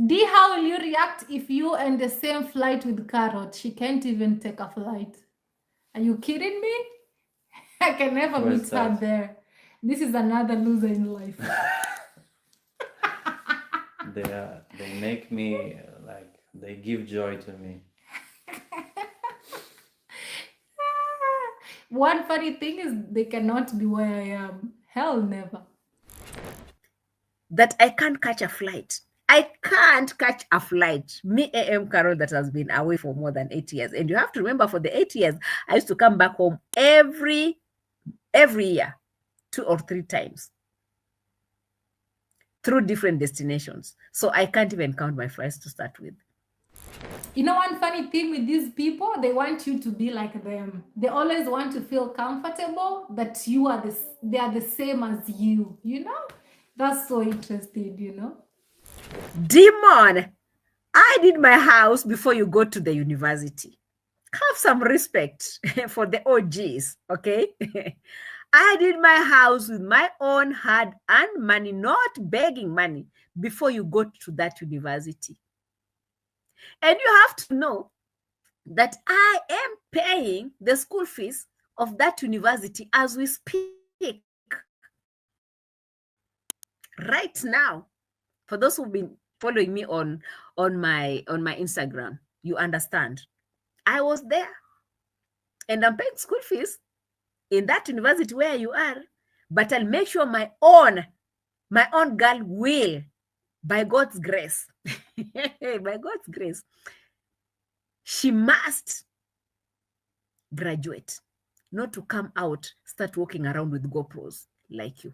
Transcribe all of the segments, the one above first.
D, how will you react if you on the same flight with Qarrots? She can't even take a flight. Are you kidding me? I can never Where's meet her that? there. This is another loser in life. They make me like they give joy to me. One funny thing is they cannot be where I am. Hell, never. That I can't catch a flight. I can't catch a flight. Me, AM Carol, that has been away for more than 8 years. And you have to remember, for the 8 years, I used to come back home every year, 2 or 3 times, through different destinations. So I can't even count my flights to start with. You know, one funny thing with these people, they want you to be like them. They always want to feel comfortable that they are the same as you, you know? That's so interesting, you know? Demon, I did my house before you go to the university. Have some respect for the OGs, okay? I did my house with my own hard-earned money, not begging money, before you go to that university. And you have to know that I am paying the school fees of that university as we speak. Right now, for those who've been following me on my Instagram, you understand. I was there and I'm paying school fees in that university where you are, but I'll make sure my own girl will, by God's grace, by God's grace, she must graduate, not to come out, start walking around with GoPros like you.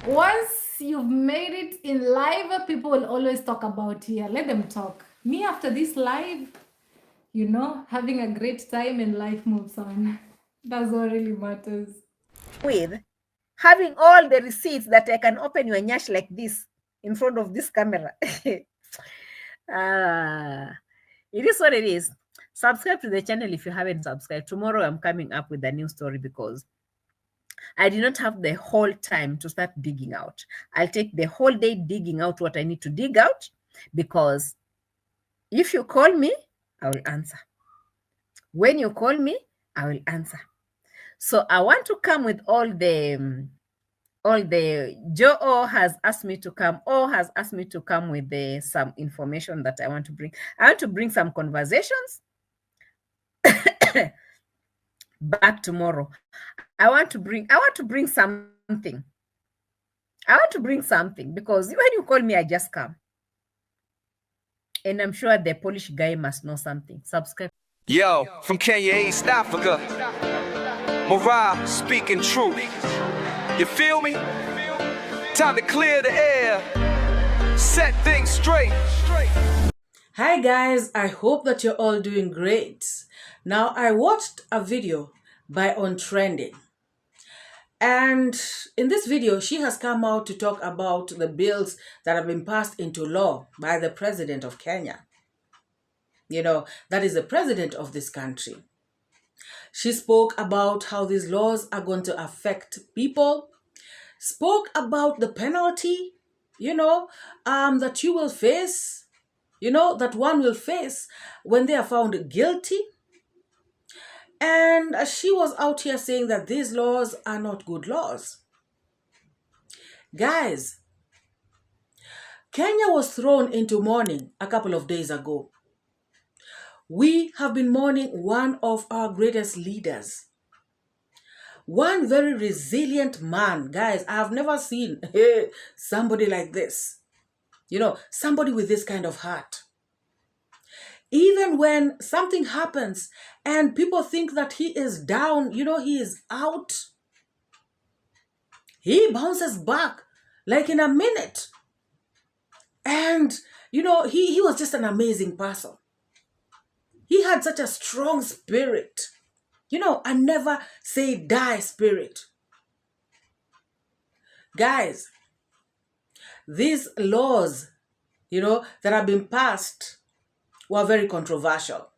Once you've made it in live, people will always talk about here. Let them talk. Me, after this live, you know, having a great time and life moves on. That's what really matters. With having all the receipts that I can open your nyash like this in front of this camera. It is what it is. Subscribe to the channel if you haven't subscribed. Tomorrow I'm coming up with a new story because I did not have the whole time to start digging out. I'll take the whole day digging out what I need to dig out, because if you call me, I will answer. When you call me, I will answer. So I want to come with all the Joe has asked me to come, or has asked me to come with some information that I want to bring. I want to bring some conversations back tomorrow. I want to bring something. I want to bring something, because when you call me, I just come. And I'm sure the Polish guy must know something. Subscribe. Yo, from Kenya, East Africa, MORAA speaking truth. You feel me? Time to clear the air, set things straight. Hi guys, I hope that you're all doing great. Now, I watched a video by On Trending, and in this video she has come out to talk about the bills that have been passed into law by the president of Kenya. You know, that is the president of this country. She spoke about how these laws are going to affect people, spoke about the penalty, that you will face, that one will face when they are found guilty. And she was out here saying that these laws are not good laws. Guys, Kenya was thrown into mourning a couple of days ago. We have been mourning one of our greatest leaders. One very resilient man. Guys, I have never seen somebody like this. Somebody with this kind of heart. Even when something happens and people think that he is down, he is out, he bounces back like in a minute. And, he was just an amazing person. He had such a strong spirit, a never say die spirit. Guys, these laws, that have been passed were very controversial.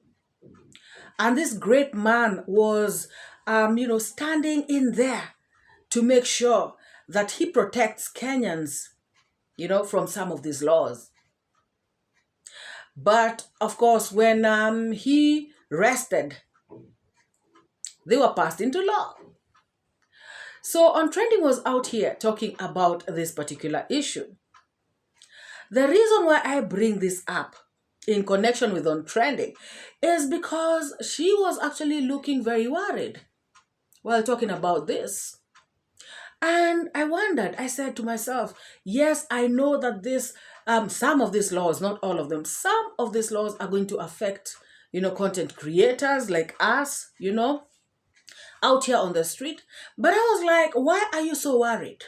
And this great man was, standing in there to make sure that he protects Kenyans, from some of these laws. But of course, when he rested, they were passed into law. So On Trending was out here talking about this particular issue. The reason why I bring this up in connection with On Trending is because she was actually looking very worried while talking about this. And I wondered, I said to myself, yes, I know that some of these laws, not all of them, some of these laws are going to affect, content creators like us, out here on the street. But I was like, why are you so worried?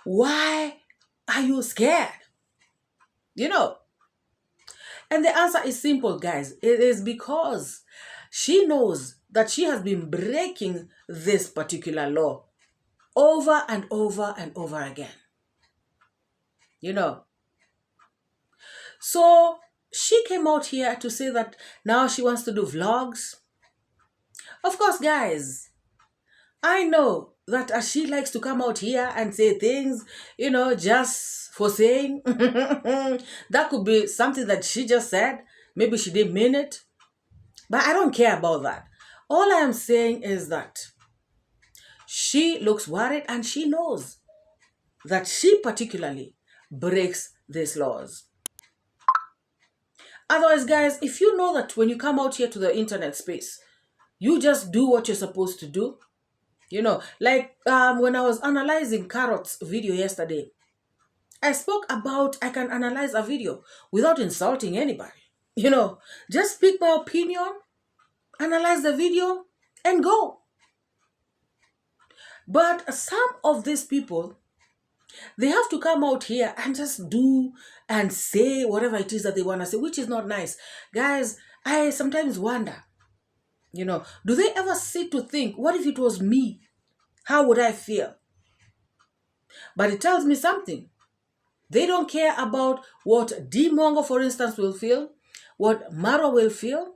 Why are you scared? And the answer is simple, guys. It is because she knows that she has been breaking this particular law over and over and over again. So she came out here to say that now she wants to do vlogs. Of course, guys, I know that she likes to come out here and say things, just for saying. That could be something that she just said. Maybe she didn't mean it. But I don't care about that. All I am saying is that she looks worried and she knows that she particularly breaks these laws. Otherwise, guys, if you know that when you come out here to the internet space, you just do what you're supposed to do, like when I was analyzing Qarrots' video yesterday, I spoke about I can analyze a video without insulting anybody. Just speak my opinion, analyze the video, and go. But some of these people, they have to come out here and just do and say whatever it is that they want to say, which is not nice. Guys, I sometimes wonder, do they ever sit to think, what if it was me? How would I feel? But it tells me something. They don't care about what Mwango, for instance, will feel, what MORAA will feel.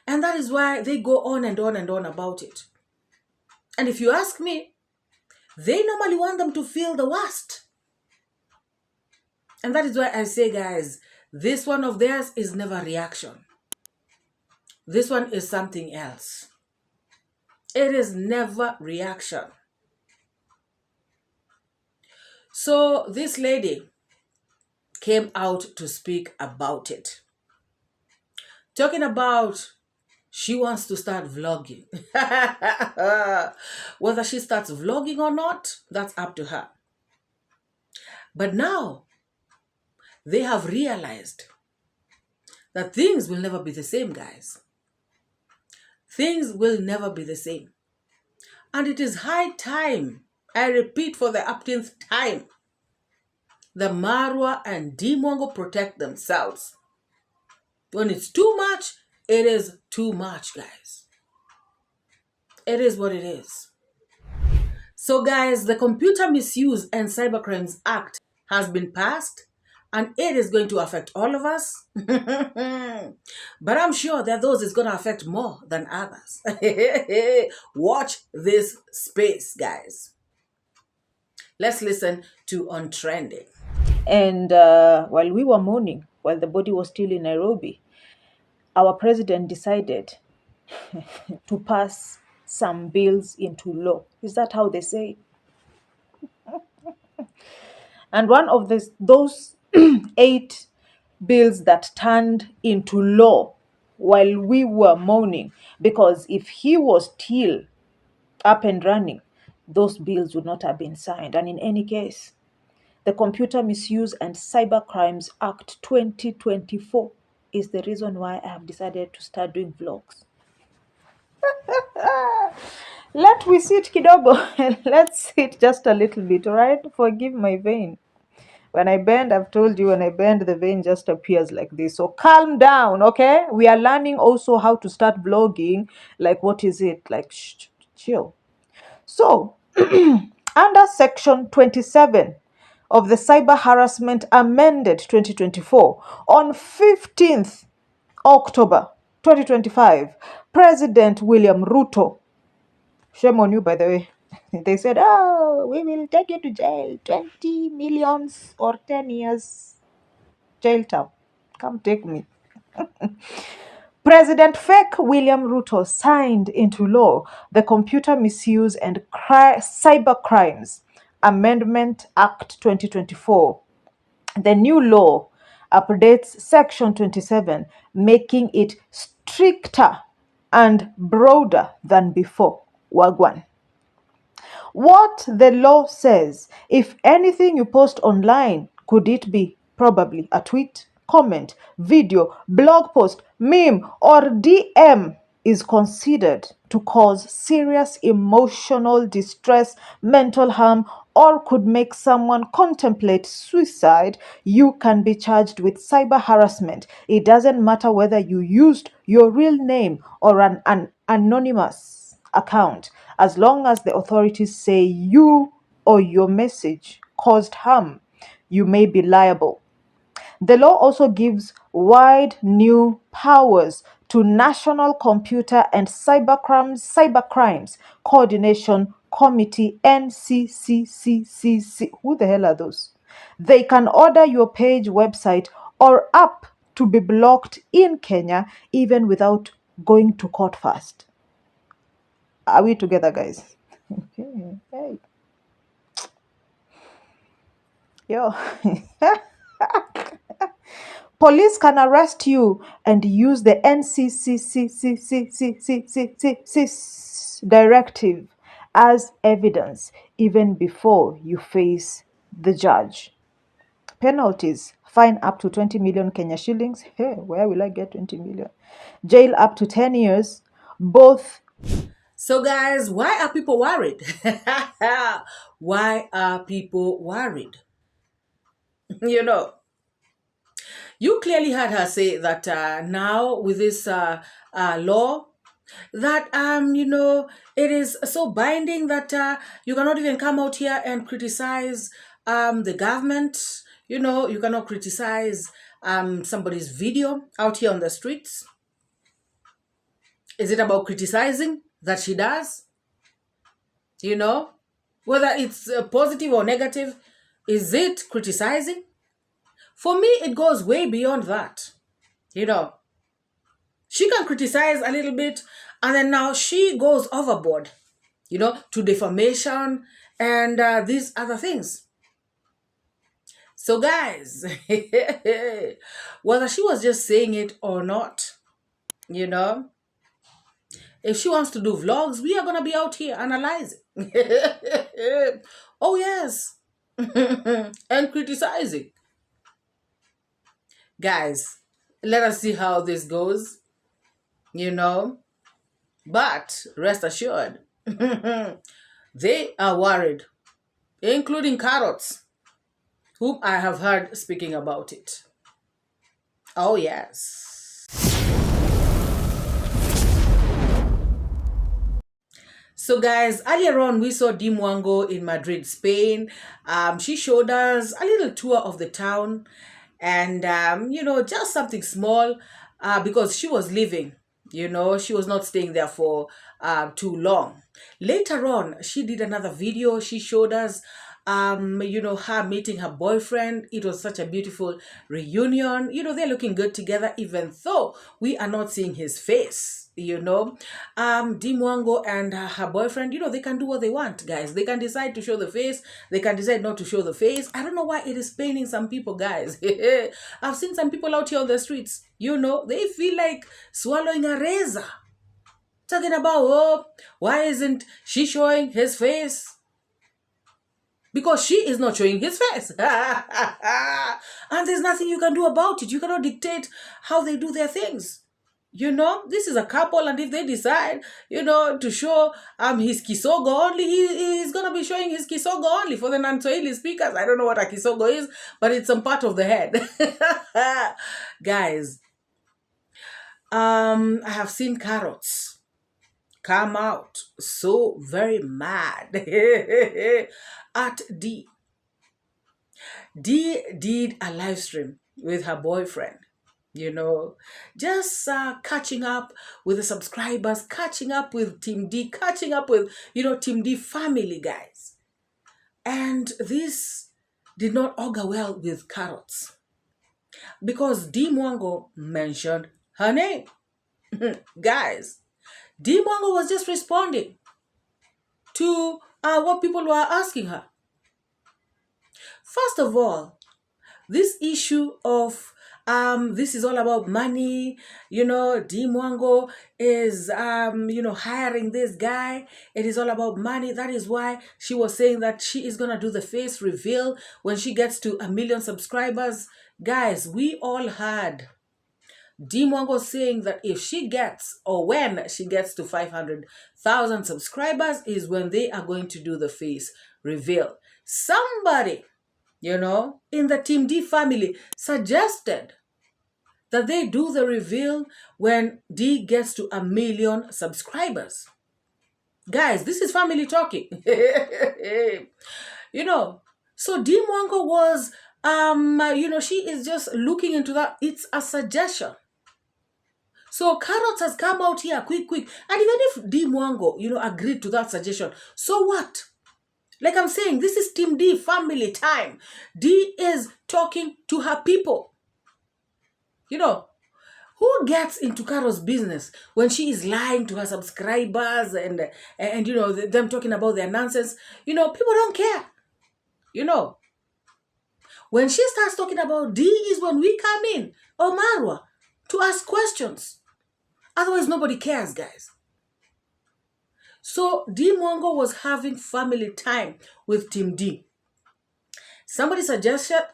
And that is why they go on and on and on about it. And if you ask me, they normally want them to feel the worst. And that is why I say, guys, this one of theirs is never reaction. This one is something else. It is never reaction. So this lady came out to speak about it. Talking about she wants to start vlogging. Whether she starts vlogging or not, that's up to her. But now, they have realized that things will never be the same, guys. Things will never be the same. And it is high time, I repeat for the upteenth time, the MORAA and Mwango protect themselves. When it's too much, it is too much, guys. It is what it is. So, guys, the Computer Misuse and Cybercrimes Act has been passed, and it is going to affect all of us. But I'm sure that those it's going to affect more than others. Watch this space, guys. Let's listen to On Trending. And while we were mourning, while the body was still in Nairobi, our president decided to pass some bills into law. Is that how they say? And one of those 8 bills that turned into law while we were mourning, because if he was still up and running, those bills would not have been signed. And in any case, the Computer Misuse and Cybercrimes Act 2024 is the reason why I have decided to start doing vlogs. Let me sit kidogo. Let's sit just a little bit, all right? Forgive my vein. When I bend, I've told you, when I bend, the vein just appears like this. So calm down, okay? We are learning also how to start vlogging. Like, what is it? Like, chill. So, under Section 27 of the Cyber Harassment Amended 2024, on 15th October 2025, President William Ruto, shame on you, by the way, they said, oh, we will take you to jail, 20 millions or 10 years. Jail town. Come take me. President fake William Ruto signed into law the Computer Misuse and Cyber Crimes Amendment Act 2024. The new law updates Section 27, making it stricter and broader than before. Wagwan. What the law says, if anything you post online, could it be probably a tweet, comment, video, blog post, meme, or DM, is considered to cause serious emotional distress, mental harm, or could make someone contemplate suicide, you can be charged with cyber harassment. It doesn't matter whether you used your real name or an anonymous account, as long as the authorities say you or your message caused harm, you may be liable. The law also gives wide new powers to National Computer and Cybercrimes Coordination Committee, NCCCCC. Who the hell are those? They can order your page, website, or app to be blocked in Kenya even without going to court first. Are we together, guys? Okay. Hey. Yo. Police can arrest you and use the NCCCCCCCC directive as evidence even before you face the judge. Penalties: fine up to 20 million Kenya shillings. Hey, where will I get 20 million? Jail up to 10 years. Both. So guys, why are people worried? Why are people worried? You know, you clearly heard her say that now with this law, that it is so binding that you cannot even come out here and criticize the government. You know, you cannot criticize somebody's video out here on the streets. Is it about criticizing that she does? You know, whether it's positive or negative, is it criticizing? For me, it goes way beyond that. You know, she can criticize a little bit, and then now she goes overboard, you know, to defamation and these other things. So guys, whether she was just saying it or not, you know, if she wants to do vlogs, we are going to be out here analyzing. Oh, yes. And criticizing. Guys, let us see how this goes, you know. But rest assured, they are worried, including Qarrots, whom I have heard speaking about it. Oh, yes. So guys, earlier on we saw Mwango in Madrid, Spain. She showed us a little tour of the town and, you know, just something small because she was leaving. You know, she was not staying there for too long. Later on, she did another video. She showed us, you know, her meeting her boyfriend. It was such a beautiful reunion. You know, they're looking good together, even though we are not seeing his face. You know, Mwango and her boyfriend, you know, they can do what they want, guys. They can decide to show the face. They can decide not to show the face. I don't know why it is paining some people, guys. I've seen some people out here on the streets, you know, they feel like swallowing a razor. Talking about, oh, why isn't she showing his face? Because she is not showing his face. And there's nothing you can do about it. You cannot dictate how they do their things. You know, this is a couple, and if they decide, you know, to show his kisogo only, he's going to be showing his kisogo only. For the non-Swahili speakers, I don't know what a kisogo is, but it's some part of the head. Guys, I have seen Qarrots come out so very mad at D. D did a live stream with her boyfriend. You know, just catching up with the subscribers, catching up with Team D, catching up with, you know, Team D family, guys. And this did not augur well with Qarrots. because 𝐷_Mwango mentioned her name. Guys, 𝐷_Mwango was just responding to what people were asking her. First of all, this issue of this is all about money, 𝐷_Mwango is hiring this guy. It is all about money. That is why she was saying that she is gonna do the face reveal when she gets to 1 million subscribers. Guys, we all heard 𝐷_Mwango saying that if she gets, or when she gets to 500,000 subscribers, is when they are going to do the face reveal. Somebody, in the Team D family suggested that they do the reveal when D gets to 1 million subscribers. Guys, this is family talking. So 𝐷_Mwango was, she is just looking into that. It's a suggestion. So Qarrots has come out here quick. And even if 𝐷_Mwango, agreed to that suggestion, so what? Like I'm saying, this is Team D family time. D is talking to her people. Who gets into Qarrots' business when she is lying to her subscribers and them talking about their nonsense? People don't care. When she starts talking about D is when we come in, or MORAA, to ask questions. Otherwise, nobody cares, guys. So 𝐷_Mwango was having family time with Team D. Somebody suggested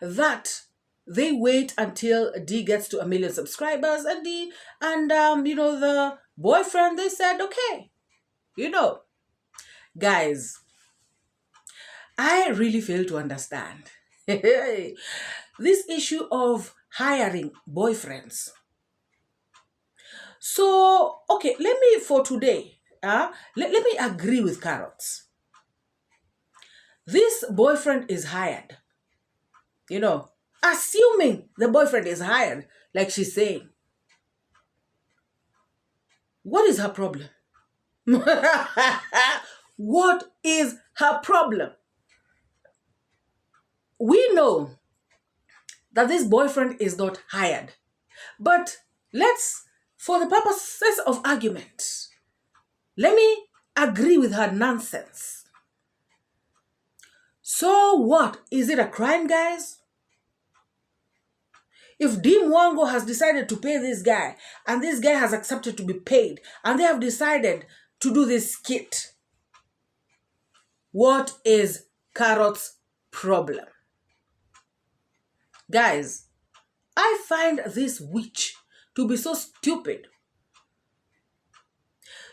that they wait until D gets to 1 million subscribers, and the boyfriend, they said, okay. Guys, I really fail to understand this issue of hiring boyfriends. So, okay, let me, for today, let me agree with Qarrots. This boyfriend is hired. Assuming the boyfriend is hired, like she's saying. What is her problem? What is her problem? We know that this boyfriend is not hired. But for the purposes of argument, let me agree with her nonsense. So what? Is it a crime, guys? If 𝐷_Mwango has decided to pay this guy, and this guy has accepted to be paid, and they have decided to do this skit, what is Qarrots' problem? Guys, I find this witch to be so stupid.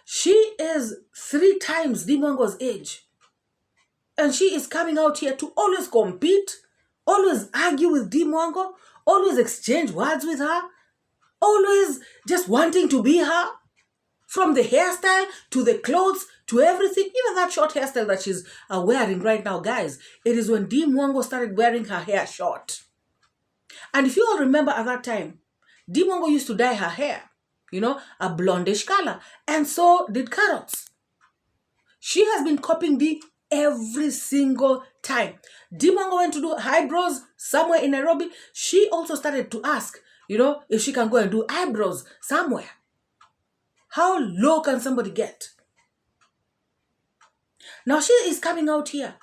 She is 3 times 𝐷_Mwango's age. And she is coming out here to always compete, always argue with 𝐷_Mwango, always exchange words with her, always just wanting to be her. From the hairstyle, to the clothes, to everything. Even that short hairstyle that she's wearing right now, guys. It is when 𝐷_Mwango started wearing her hair short. And if you all remember at that time, 𝐷_Mwango used to dye her hair, a blondish color. And so did Qarrots. She has been copying D every single time. 𝐷_Mwango went to do eyebrows somewhere in Nairobi. She also started to ask, if she can go and do eyebrows somewhere. How low can somebody get? Now she is coming out here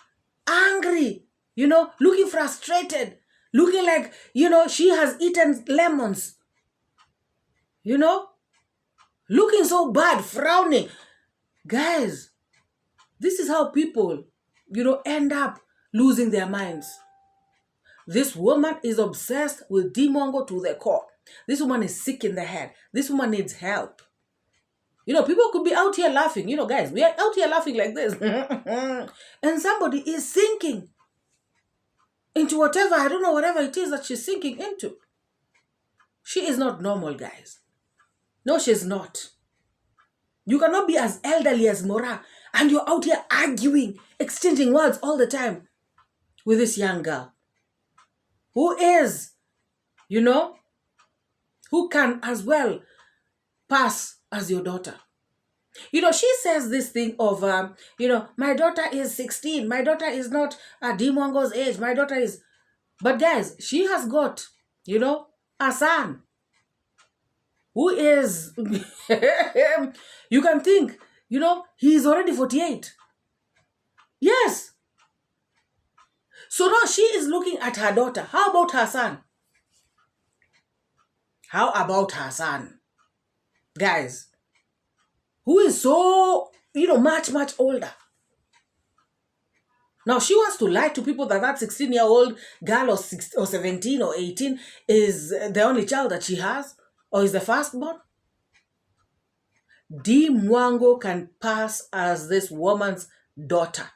angry, looking frustrated, looking like, she has eaten lemons, looking so bad, frowning. Guys, this is how people, end up losing their minds. This woman is obsessed with 𝐷_Mwango to the core. This woman is sick in the head. This woman needs help. People could be out here laughing. Guys, we are out here laughing like this. And somebody is sinking into whatever it is that she's sinking into. She is not normal, guys. No, she's not. You cannot be as elderly as MORAA and you're out here arguing, exchanging words all the time with this young girl who is, who can as well pass as your daughter. She says this thing of, my daughter is 16. My daughter is not 𝐷_Mwango's age. My daughter is... But guys, she has got, you know, a son who is, you can think, you know, he is already 48. Yes. So now she is looking at her daughter. How about her son? How about her son? Guys, who is so, you know, much, much older. Now she wants to lie to people that 16-year-old girl or 17 or 18 is the only child that she has or is the firstborn. Mwango can pass as this woman's daughter.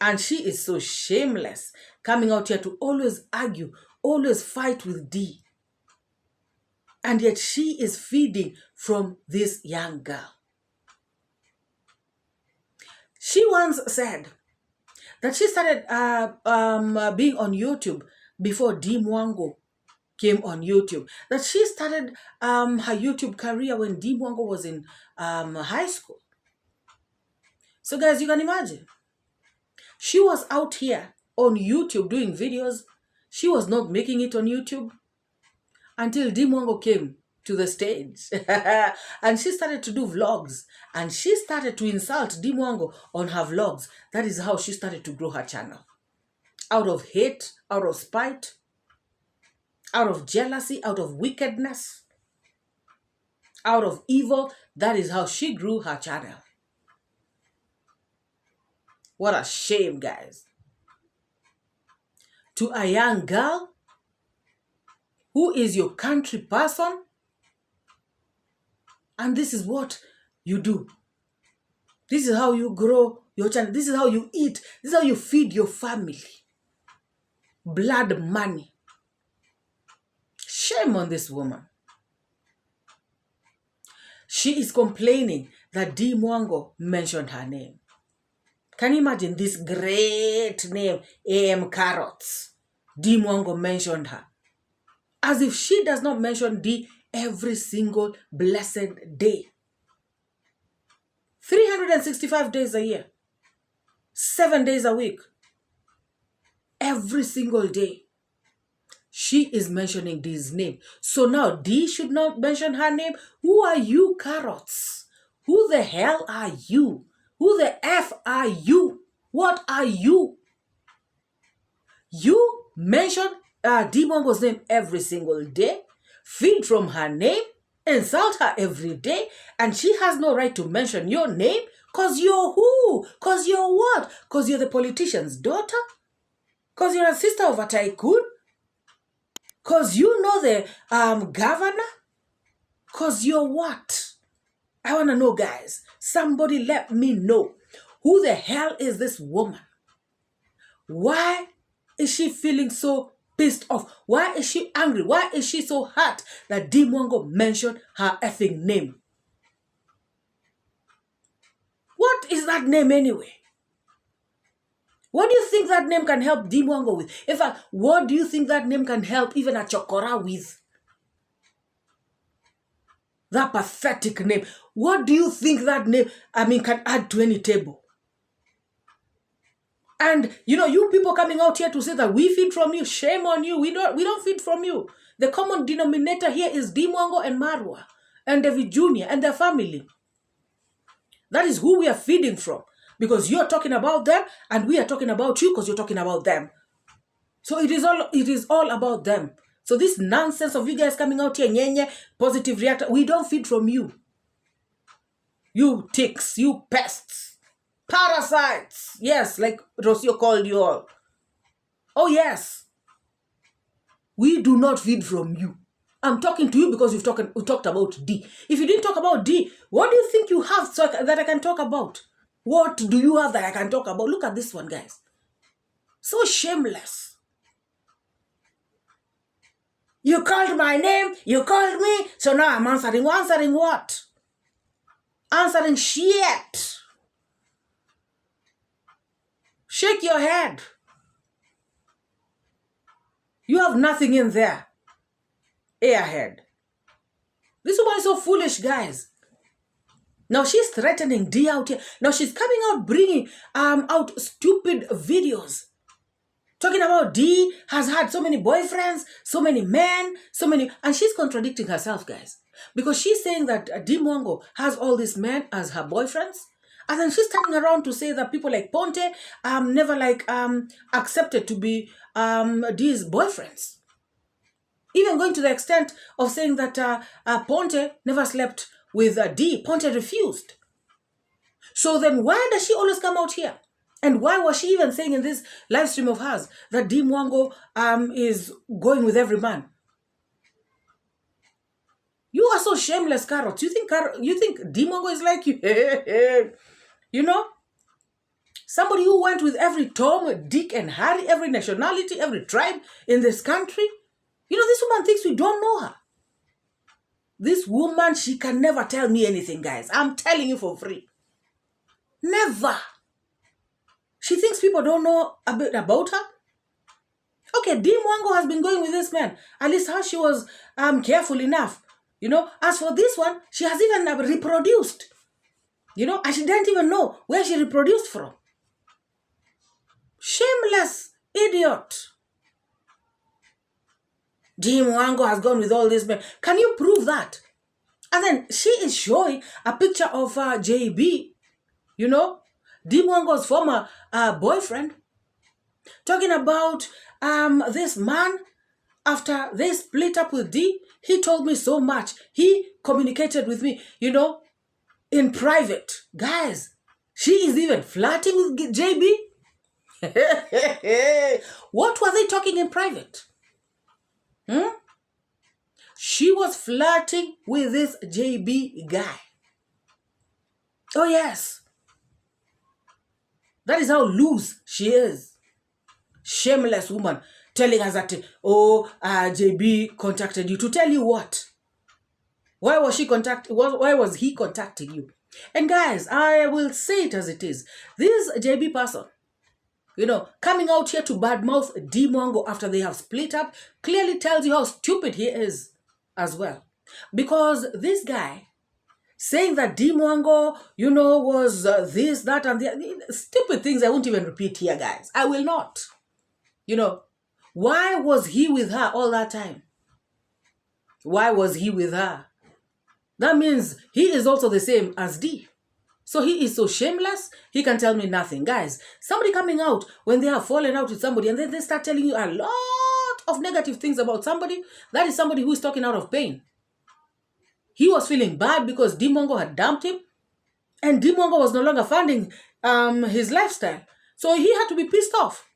And she is so shameless, coming out here to always argue, always fight with D. And yet she is feeding from this young girl. She once said that she started being on YouTube before Mwango came on YouTube. That she started her YouTube career when Mwango was in high school. So guys, you can imagine. She was out here on YouTube doing videos. She was not making it on YouTube until Mwango came to the stage. And she started to do vlogs. And she started to insult Mwango on her vlogs. That is how she started to grow her channel. Out of hate, out of spite, out of jealousy, out of wickedness, out of evil. That is how she grew her channel. What a shame, guys. To a young girl who is your country person, and this is what you do. This is how you grow your channel. This is how you eat. This is how you feed your family. Blood money. Shame on this woman. She is complaining that Mwango mentioned her name. Can you imagine this great name, Qarrots? Mwango mentioned her. As if she does not mention D every single blessed day. 365 days a year. 7 days a week. Every single day. She is mentioning D's name. So now D should not mention her name. Who are you, Qarrots? Who the hell are you? Who the F are you? What are you? You mention Mwango's name every single day, feed from her name, insult her every day, and she has no right to mention your name because you're who? Because you're what? Because you're the politician's daughter? Because you're a sister of a tycoon? Because you know the governor? Because you're what? I want to know, guys. Somebody let me know. Who the hell is this woman? Why is she feeling so pissed off? Why is she angry? Why is she so hurt that Mwango mentioned her effing name? What is that name anyway? What do you think that name can help Mwango with? In fact, what do you think that name can help even a chokora with? That pathetic name. What do you think that name, can add to any table? And, you people coming out here to say that we feed from you, shame on you. We don't feed from you. The common denominator here is Mwango and MORAA and David Jr. and their family. That is who we are feeding from. Because you're talking about them and we are talking about you because you're talking about them. So it is all about them. So this nonsense of you guys coming out here, nyenye, positive reactor, we don't feed from you. You ticks, you pests, parasites. Yes, like Rocio called you all. Oh yes. We do not feed from you. I'm talking to you because we talked about D. If you didn't talk about D, what do you think you have that I can talk about? What do you have that I can talk about? Look at this one, guys. So shameless. You called my name, you called me, so now I'm answering. Answering what? Answering shit. Shake your head. You have nothing in there. Airhead. This woman is so foolish, guys. Now she's threatening D out here. Now she's coming out bringing out stupid videos. Talking about D has had so many boyfriends, so many men, and she's contradicting herself, guys. Because she's saying that D Mwango has all these men as her boyfriends. And then she's turning around to say that people like Ponte never accepted to be D's boyfriends. Even going to the extent of saying that Ponte never slept with D. Ponte refused. So then why does she always come out here? And why was she even saying in this live stream of hers that D Mwango is going with every man? You are so shameless, Qarrots. You think D Mwango is like you? You know? Somebody who went with every Tom, Dick, and Harry, every nationality, every tribe in this country. You know, this woman thinks we don't know her. This woman, she can never tell me anything, guys. I'm telling you for free. Never. She thinks people don't know a bit about her. Okay, D Mwango has been going with this man. At least how she was careful enough. You know, as for this one, she has even reproduced. You know, and she didn't even know where she reproduced from. Shameless idiot. D Mwango has gone with all these men. Can you prove that? And then she is showing a picture of JB, you know, D Mwango's former boyfriend, talking about this man. After they split up with D, he told me so much. He communicated with me, you know, in private. Guys, she is even flirting with JB. What were they talking in private? She was flirting with this JB guy. Oh, yes. That is how loose she is. Shameless woman telling us that, JB contacted you. To tell you what? Why was he contacting you? And guys, I will say it as it is. This JB person, you know, coming out here to badmouth D Mwango after they have split up clearly tells you how stupid he is as well. Because this guy saying that D Mwango, you know, was this, that, and the stupid things I won't even repeat here, guys. I will not. You know, why was he with her all that time? Why was he with her? That means he is also the same as D. So he is so shameless, he can tell me nothing. Guys, somebody coming out when they have fallen out with somebody and then they start telling you a lot of negative things about somebody, that is somebody who is talking out of pain. He was feeling bad because D Mwango had dumped him and D Mwango was no longer funding his lifestyle. So he had to be pissed off.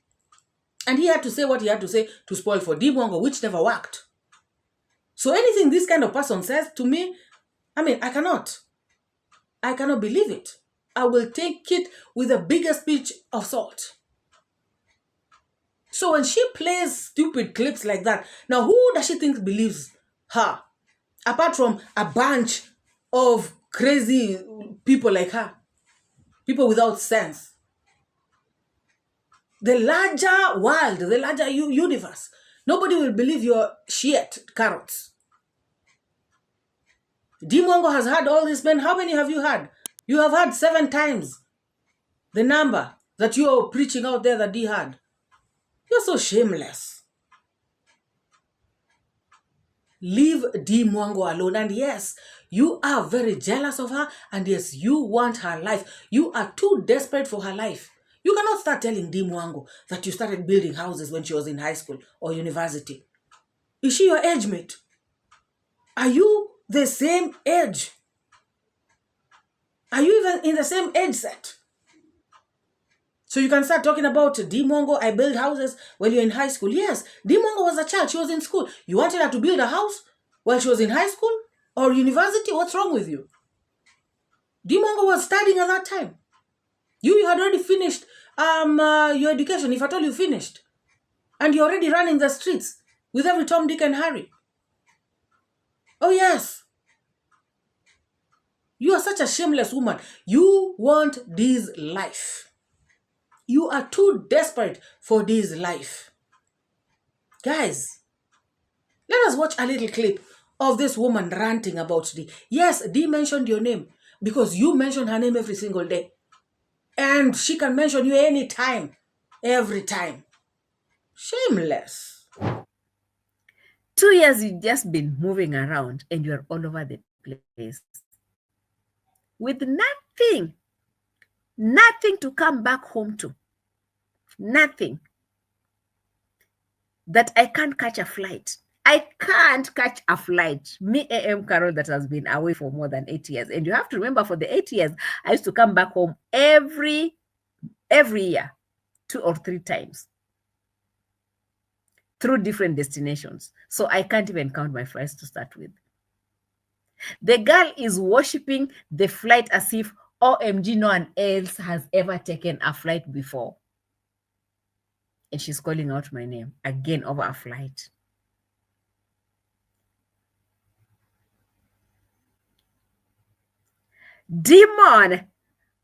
And he had to say what he had to say to spoil for D Mwango, which never worked. So anything this kind of person says to me, I mean, I cannot believe it. I will take it with the biggest pinch of salt. So when she plays stupid clips like that, now who does she think believes her? Apart from a bunch of crazy people like her. People without sense. The larger world, the larger universe. Nobody will believe your shit, Qarrots. D Mwango has had all these men. How many have you had? You have had 7 times the number that you are preaching out there that D had. You're so shameless. Leave D Mwango alone. And yes, you are very jealous of her. And yes, you want her life. You are too desperate for her life. You cannot start telling D Mwango that you started building houses when she was in high school or university. Is she your age mate? Are you the same age? Are you even in the same age set? So you can start talking about D Mwango, I build houses when you're in high school. Yes, D Mwango was a child. She was in school. You wanted her to build a house while she was in high school or university? What's wrong with you? D Mwango was studying at that time. You had already finished your education, if at all you finished. And you're already running the streets with every Tom, Dick, and Harry. Oh, yes. You are such a shameless woman. You want this life. You are too desperate for this life. Guys, let us watch a little clip of this woman ranting about D. Yes, D mentioned your name because you mention her name every single day. And she can mention you anytime, every time. Shameless. 2 years you've just been moving around and you're all over the place with nothing to come back home to. Nothing. That I can't catch a flight. I can't catch a flight. Me, A.M. Carol, that has been away for more than 8 years. And you have to remember, for the 8 years, I used to come back home every year, 2 or 3 times, through different destinations. So I can't even count my flights to start with. The girl is worshiping the flight as if, OMG, no one else has ever taken a flight before. And she's calling out my name again over a flight. Demon,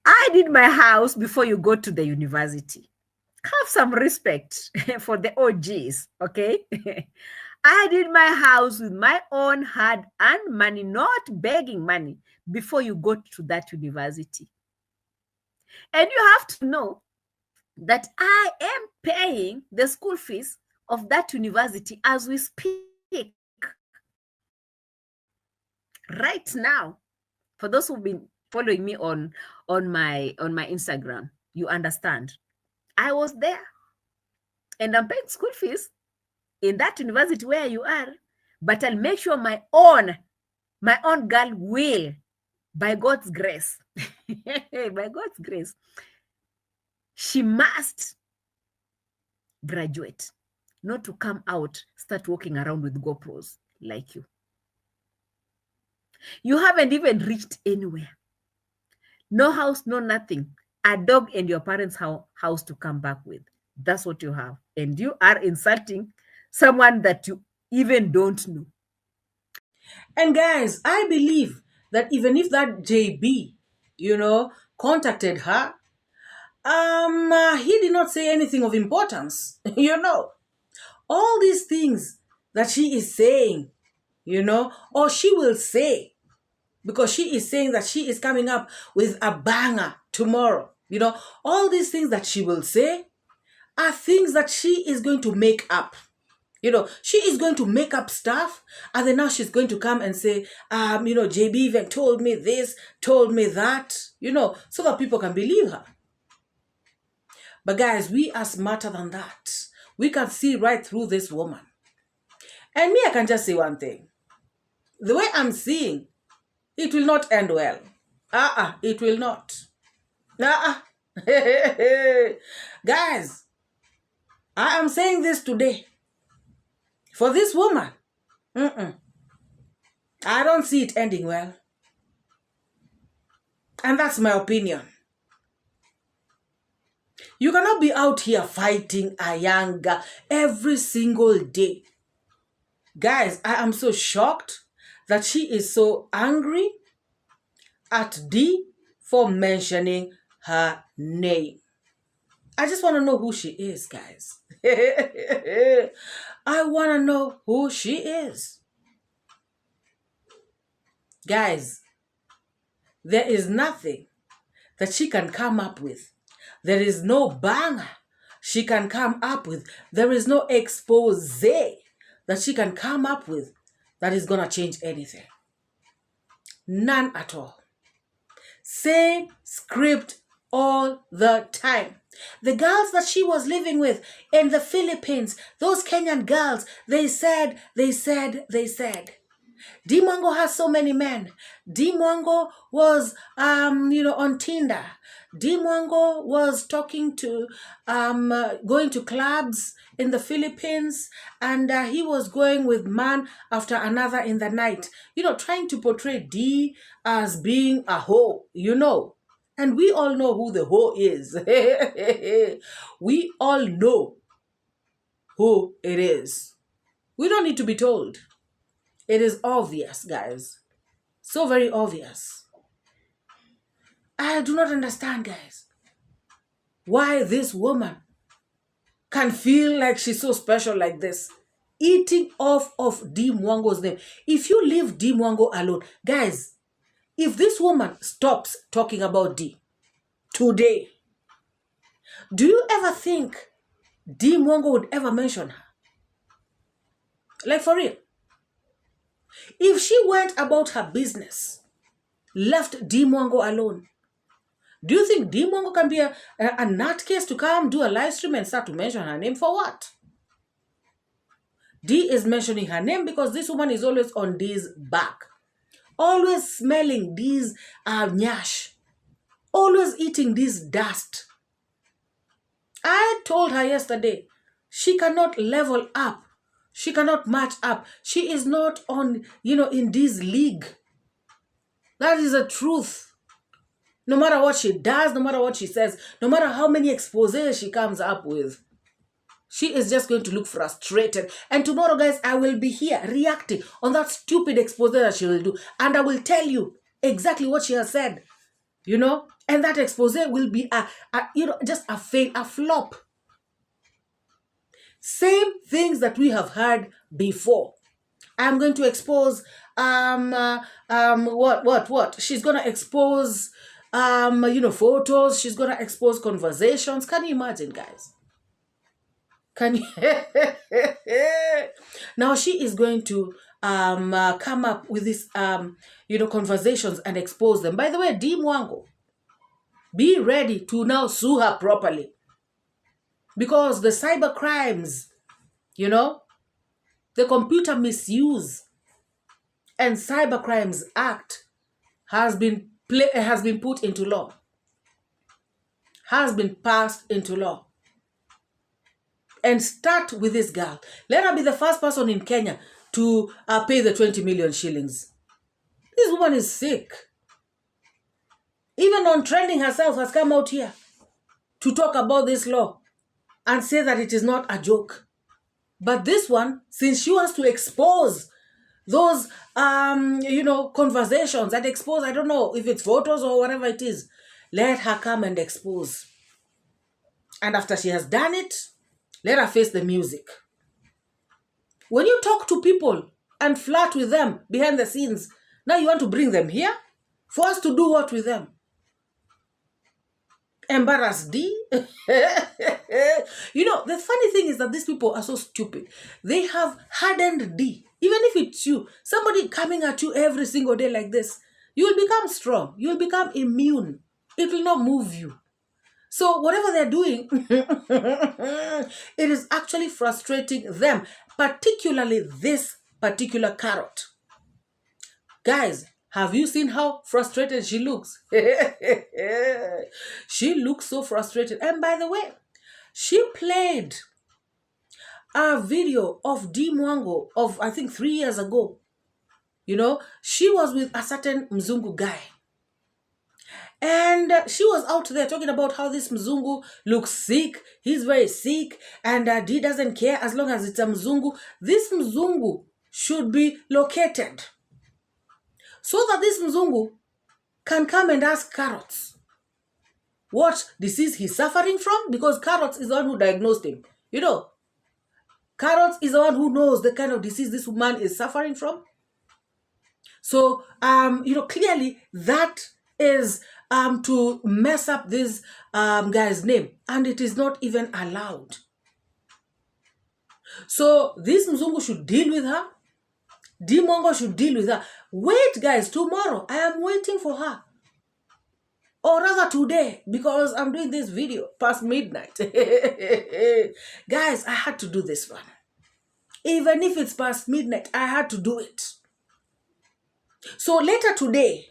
I did my house before you go to the university. Have some respect for the OGs, okay? I did my house with my own hard-earned money, not begging money, before you go to that university. And you have to know that I am paying the school fees of that university as we speak. Right now, for those who've been following me on my Instagram, you understand. I was there and I'm paying school fees in that university where you are, but I'll make sure my own girl will, by God's grace, by God's grace, she must graduate, not to come out, start walking around with GoPros like you. You haven't even reached anywhere. No house, no nothing. A dog and your parents' house to come back with. That's what you have. And you are insulting someone that you even don't know. And guys, I believe that even if that JB, contacted her, he did not say anything of importance. All these things that she is saying, or she will say, because she is saying that she is coming up with a banger tomorrow. All these things that she will say are things that she is going to make up. She is going to make up stuff, and then now she's going to come and say, JB even told me this, told me that, so that people can believe her. But guys, we are smarter than that. We can see right through this woman. And me, I can just say one thing. The way I'm seeing, it will not end well. It will not. Guys, I am saying this today. For this woman, I don't see it ending well. And that's my opinion. You cannot be out here fighting a young girl every single day. Guys, I am so shocked that she is so angry at D for mentioning her name. I just want to know who she is, guys. I want to know who she is. Guys, there is nothing that she can come up with. There is no banger she can come up with. There is no expose that she can come up with that is going to change anything. None at all. Same script all the time. The girls that she was living with in the Philippines, those Kenyan girls, they said. Mwango has so many men. Mwango was, on Tinder. Mwango was talking to, going to clubs in the Philippines, and he was going with man after another in the night. Trying to portray D as being a hoe, And we all know who the hoe is. We all know who it is. We don't need to be told. It is obvious, guys. So very obvious. I do not understand, guys, why this woman can feel like she's so special like this. Eating off of D Mwango's name. If you leave D Mwango alone, guys, if this woman stops talking about D today, do you ever think Mwango would ever mention her. Like for real. If she went about her business, left Mwango alone, do you think Mwango can be a nutcase to come do a live stream and start to mention her name for what? D is mentioning her name because this woman is always on D's back. Always smelling D's nyash. Always eating this dust. I told her yesterday, she cannot level up. She cannot match up. She is not on, in this league. That is the truth. No matter what she does, no matter what she says, no matter how many exposés she comes up with, she is just going to look frustrated. And tomorrow, guys, I will be here reacting on that stupid expose that she will do. And I will tell you exactly what she has said, And that expose will be just a fail, a flop. Same things that we have heard before. I'm going to expose, what? She's going to expose, photos. She's going to expose conversations. Can you imagine, guys? Can you? Now she is going to come up with these, conversations and expose them. By the way, Mwango, be ready to now sue her properly. Because the cyber crimes, the Computer Misuse and Cyber Crimes Act has been put into law. Has been passed into law. And start with this girl. Let her be the first person in Kenya to pay the 20 million shillings. This woman is sick. Even on Trending herself has come out here to talk about this law and say that it is not a joke. But this one, since she wants to expose those, conversations and expose, I don't know if it's photos or whatever it is, let her come and expose. And after she has done it, let her face the music. When you talk to people and flirt with them behind the scenes, now you want to bring them here for us to do what with them? Embarrass D? The funny thing is that these people are so stupid. They have hardened D. Even if it's you, somebody coming at you every single day like this, you will become strong. You will become immune. It will not move you. So whatever they're doing, it is actually frustrating them, particularly this particular carrot. Guys, have you seen how frustrated she looks? She looks so frustrated. And by the way, she played a video of Mwango of, I think, 3 years ago. She was with a certain Mzungu guy. And she was out there talking about how this Mzungu looks sick. He's very sick. And D doesn't care as long as it's a Mzungu. This Mzungu should be located so that this Mzungu can come and ask Qarrots what disease he's suffering from. Because Qarrots is the one who diagnosed him. Qarrots is the one who knows the kind of disease this woman is suffering from. So, clearly that is to mess up this guy's name, and it is not even allowed. So this Mzungu should deal with her. Mwango should deal with her. Wait, guys, tomorrow I am waiting for her, or rather today, because I'm doing this video past midnight. Guys, I had to do this one. Even if it's past midnight, I had to do it. So later today,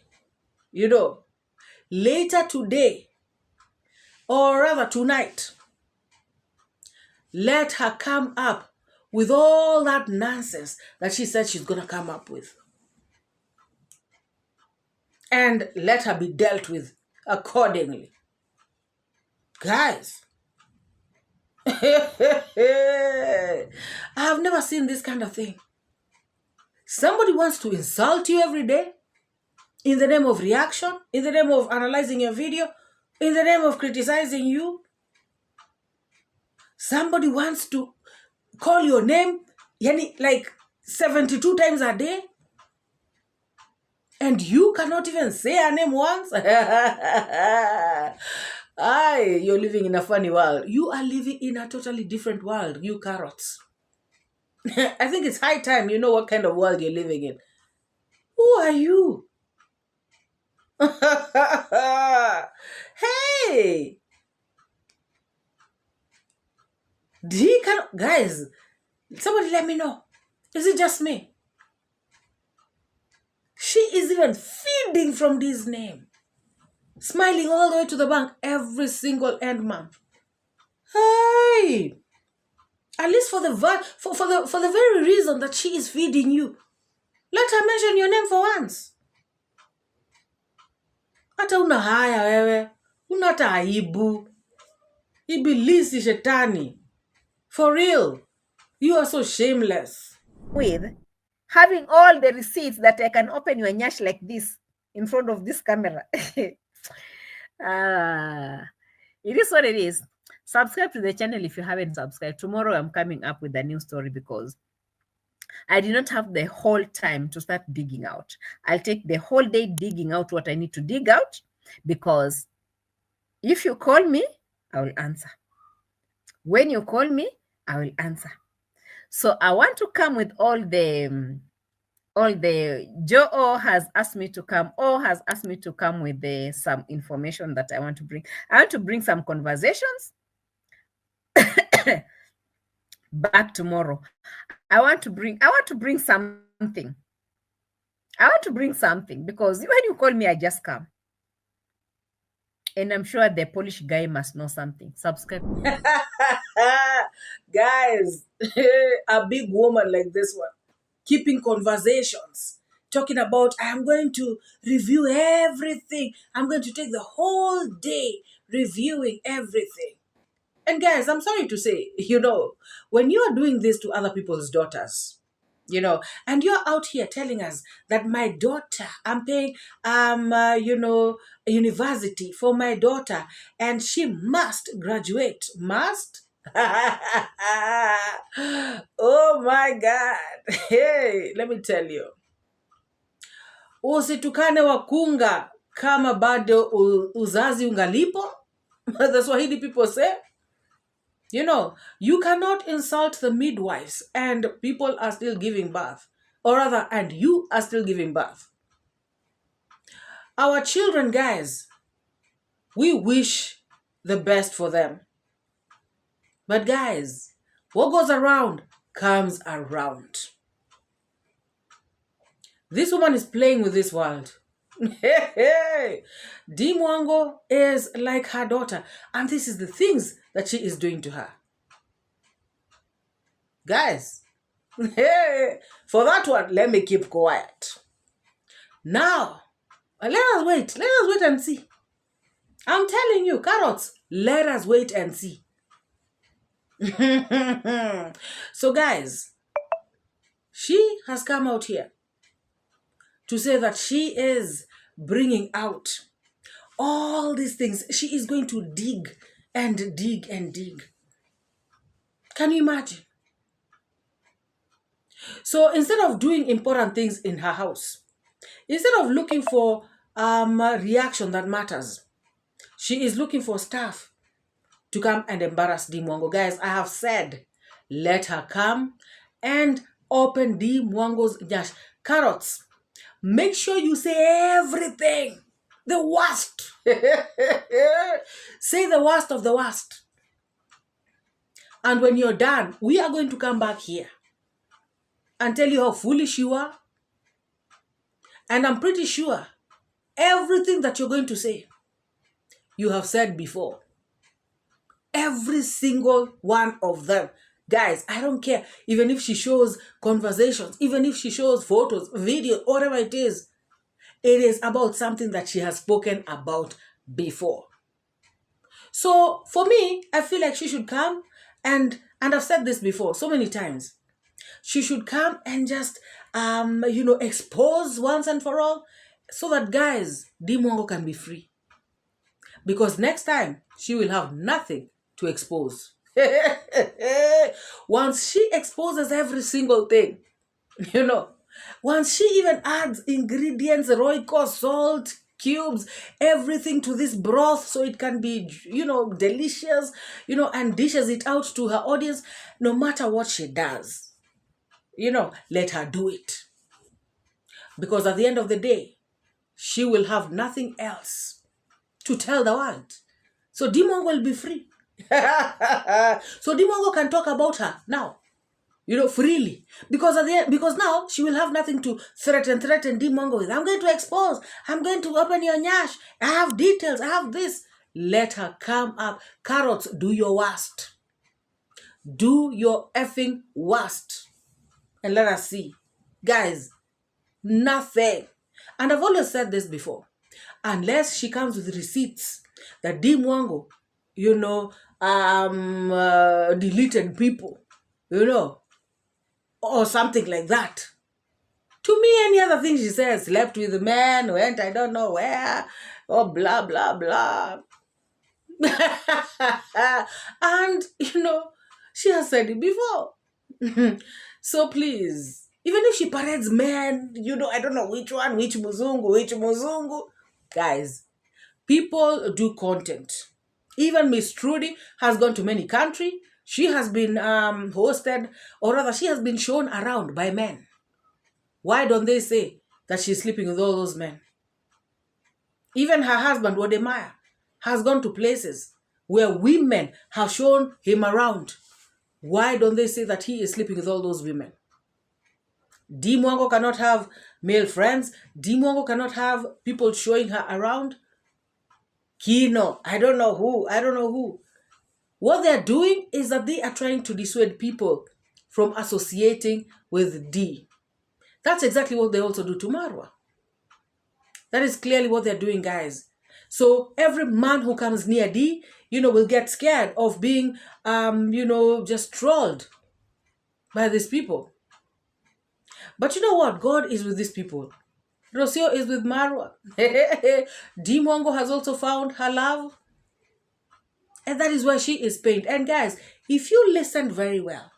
or rather tonight, let her come up with all that nonsense that she said she's going to come up with. And let her be dealt with accordingly. Guys, I have never seen this kind of thing. Somebody wants to insult you every day in the name of reaction, in the name of analyzing your video, in the name of criticizing you. Somebody wants to call your name like 72 times a day, and you cannot even say her name once. Aye, you're living in a funny world. You are living in a totally different world, you carrots. I think it's high time you know what kind of world you're living in. Who are you? Hey! Guys, somebody let me know. Is it just me? She is even feeding from this name. Smiling all the way to the bank every single end month. Hey! At least for the very reason that she is feeding you. Let her mention your name for once. Hata una haya wewe. Una hata aibu. Ibilisi shetani. For real. You are so shameless. With having all the receipts that I can open your nyash like this in front of this camera. It is what it is. Subscribe to the channel if you haven't subscribed. Tomorrow I'm coming up with a new story because I did not have the whole time to start digging out. I'll take the whole day digging out what I need to dig out, because if you call me, I will answer. When you call me, I will answer. So I want to come with all the Joe has asked me to come, or has asked me to come with some information that I want to bring. I want to bring some conversations back tomorrow. I want to bring something. I want to bring something, because when you call me, I just come. And I'm sure the Polish guy must know something. Subscribe. Guys, a big woman like this one, keeping conversations, talking about, I am going to review everything. I'm going to take the whole day reviewing everything. And guys, I'm sorry to say, when you are doing this to other people's daughters, and you're out here telling us that my daughter, I'm paying, a university for my daughter, and she must graduate. Must? Oh my God. Hey, let me tell you. Usitukane wakunga kama bado uzazi ungalipo. The Swahili people say. You cannot insult the midwives and people are still giving birth. Or rather, and you are still giving birth. Our children, guys, we wish the best for them. But guys, what goes around comes around. This woman is playing with this world. Hey, Mwango is like her daughter, and this is the things that she is doing to her. Guys, hey, for that one, let me keep quiet. Now, let us wait and see. I'm telling you, Qarrots, let us wait and see. So guys, she has come out here to say that she is bringing out all these things. She is going to dig and dig and dig. Can you imagine? So instead of doing important things in her house, instead of looking for a reaction that matters, she is looking for staff to come and embarrass Mwango. Guys, I have said, let her come and open Mwango's nyash. Qarrots, make sure you say everything. The worst. Say the worst of the worst. And when you're done, we are going to come back here and tell you how foolish you are. And I'm pretty sure everything that you're going to say, you have said before. Every single one of them. Guys, I don't care. Even if she shows conversations, even if she shows photos, videos, whatever it is about something that she has spoken about before. So for me, I feel like she should come and I've said this before so many times. She should come and just, expose once and for all, so that, guys, Mwango can be free. Because next time, she will have nothing to expose. Once she exposes every single thing, once she even adds ingredients, Royco, salt, cubes, everything to this broth so it can be, delicious, and dishes it out to her audience. No matter what she does, let her do it. Because at the end of the day, she will have nothing else to tell the world. So 𝐷𝐿𝐿 will be free. So 𝐷𝐿𝐿 can talk about her now, freely. Because now she will have nothing to threaten 𝐷𝐿𝐿 with. I'm going to expose. I'm going to open your nyash. I have details. I have this. Let her come up. Qarrots, do your worst. Do your effing worst. And let us see. Guys, nothing. And I've always said this before. Unless she comes with receipts that Mwango, deleted people, or something like that. To me, any other thing she says, slept with a man, went I don't know where, or blah, blah, blah. And, she has said it before. So please, even if she parades men, I don't know which one, which muzungu. Guys, people do content. Even Miss Trudy has gone to many countries. She has been hosted, or rather she has been shown around by men. Why don't they say that she's sleeping with all those men? Even her husband, Wodemaya, has gone to places where women have shown him around. Why don't they say that he is sleeping with all those women? Mwango cannot have male friends. Mwango cannot have people showing her around. Kino, I don't know who. What they're doing is that they are trying to dissuade people from associating with D. That's exactly what they also do to MORAA. That is clearly what they're doing, guys. So every man who comes near D, will get scared of being, just trolled by these people. But you know what? God is with these people. Rocio is with MORAA. Mwango has also found her love. And that is why she is pained. And guys, if you listened very well,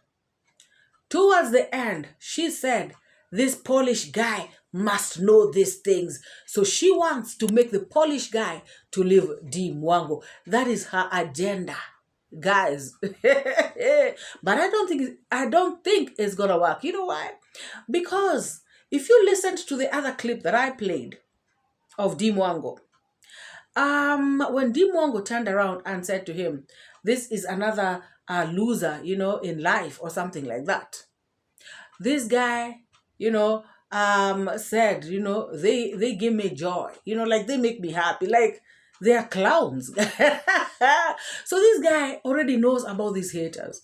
towards the end, she said, this Polish guy must know these things. So she wants to make the Polish guy to leave Mwango. That is her agenda, guys. But I don't think it's gonna work. You know why? Because if you listened to the other clip that I played of Mwango, when Mwango turned around and said to him, this is another loser, in life or something like that. This guy, said, they give me joy, like they make me happy, like they are clowns. So this guy already knows about these haters,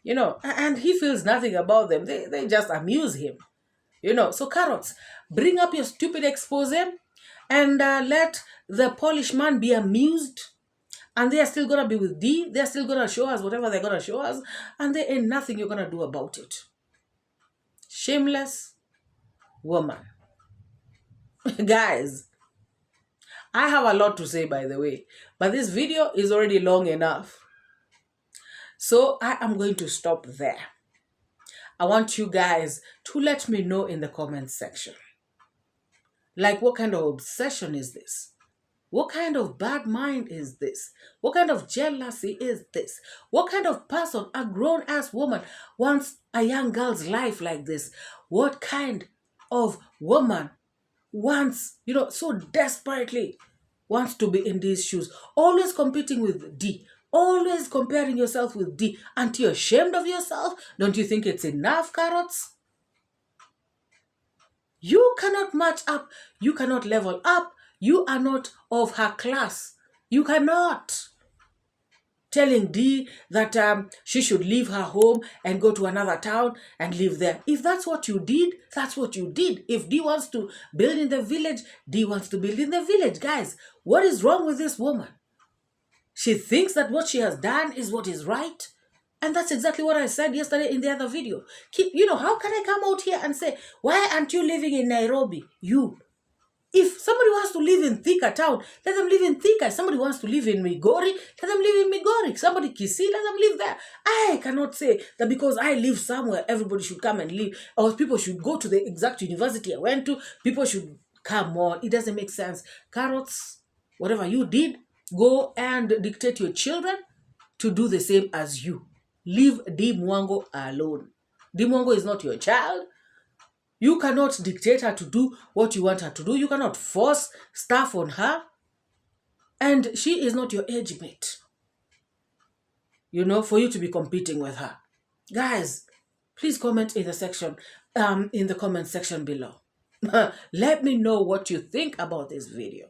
and he feels nothing about them. They just amuse him, So Qarrots, bring up your stupid expose and let the Polish man be amused. And they are still going to be with D. They're still going to show us whatever they're going to show us. And there ain't nothing you're going to do about it. Shameless woman. Guys, I have a lot to say, by the way. But this video is already long enough. So I am going to stop there. I want you guys to let me know in the comment section. Like, what kind of obsession is this? What kind of bad mind is this? What kind of jealousy is this? What kind of person, a grown-ass woman, wants a young girl's life like this? What kind of woman wants, so desperately wants to be in these shoes? Always competing with D. Always comparing yourself with D. Aren't you ashamed of yourself? Don't you think it's enough, Qarrots? You cannot match up. You cannot level up. You are not of her class. You cannot. Telling D that she should leave her home and go to another town and live there. If that's what you did, that's what you did. If D wants to build in the village, D wants to build in the village. Guys, what is wrong with this woman? She thinks that what she has done is what is right. And that's exactly what I said yesterday in the other video. How can I come out here and say, why aren't you living in Nairobi? You. If somebody wants to live in Thika town, let them live in Thika. If somebody wants to live in Migori, let them live in Migori. Somebody Kisii, let them live there. I cannot say that because I live somewhere, everybody should come and live. Or people should go to the exact university I went to. People should Come on, it doesn't make sense. Qarrots, whatever you did, go and dictate your children to do the same as you. Leave Mwango alone. Mwango is not your child. You cannot dictate her to do what you want her to do. You cannot force stuff on her. And she is not your age mate, you know, for you to be competing with her. Guys, please comment in the comment section below. Let me know what you think about this video.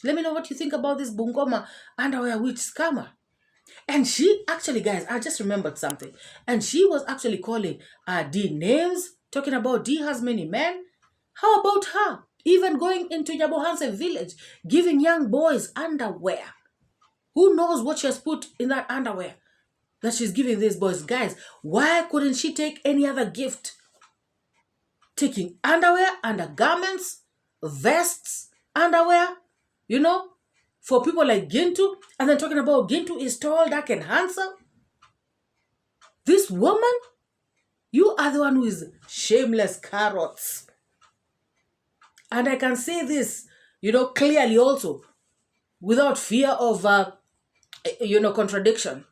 Let me know what you think about this Bungoma underwear witch scammer. And she actually, guys, I just remembered something. And she was actually calling D names, talking about D has many men. How about her even going into 𝐵𝐵𝐄 village, giving young boys underwear? Who knows what she has put in that underwear that she's giving these boys? Guys, why couldn't she take any other gift? Taking underwear, undergarments, vests, underwear, you know, for people like Gintu, and then talking about Gintu is tall, dark, and handsome. This woman, you are the one who is shameless, Qarrots. And I can say this, you know, clearly also, without fear of, contradiction,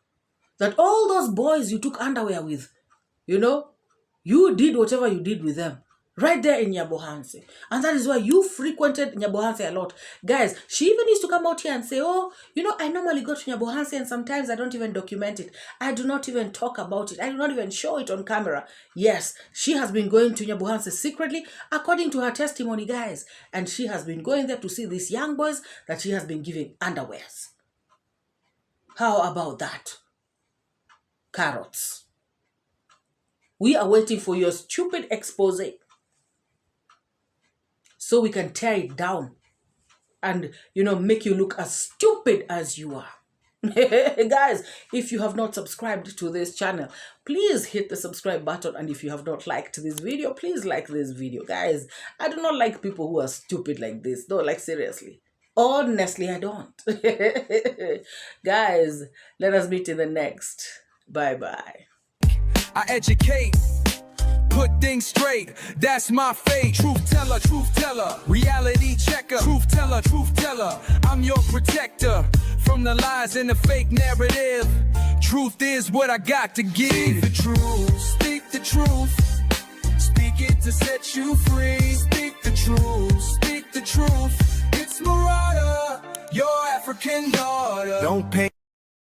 that all those boys you took underwear with, you know, you did whatever you did with them right there in 𝐵𝐵𝐄. And that is why you frequented 𝐵𝐵𝐄 a lot. Guys, she even used to come out here and say, oh, you know, I normally go to 𝐵𝐵𝐄 and sometimes I don't even document it. I do not even talk about it. I do not even show it on camera. Yes, she has been going to 𝐵𝐵𝐄 secretly, according to her testimony, guys. And she has been going there to see these young boys that she has been giving underwears. How about that? Qarrots. We are waiting for your stupid expose, so we can tear it down and, you know, make you look as stupid as you are. Guys, if you have not subscribed to this channel, please hit the subscribe button. And if you have not liked this video, please like this video. Guys, I do not like people who are stupid like this. No, like seriously. Honestly, I don't. Guys, let us meet in the next. Bye-bye. I educate, put things straight, that's my fate. Truth teller, reality checker. Truth teller, I'm your protector from the lies and the fake narrative. Truth is what I got to give. Speak the truth, speak the truth. Speak it to set you free. Speak the truth, speak the truth. It's MORAA, your African daughter. Don't pay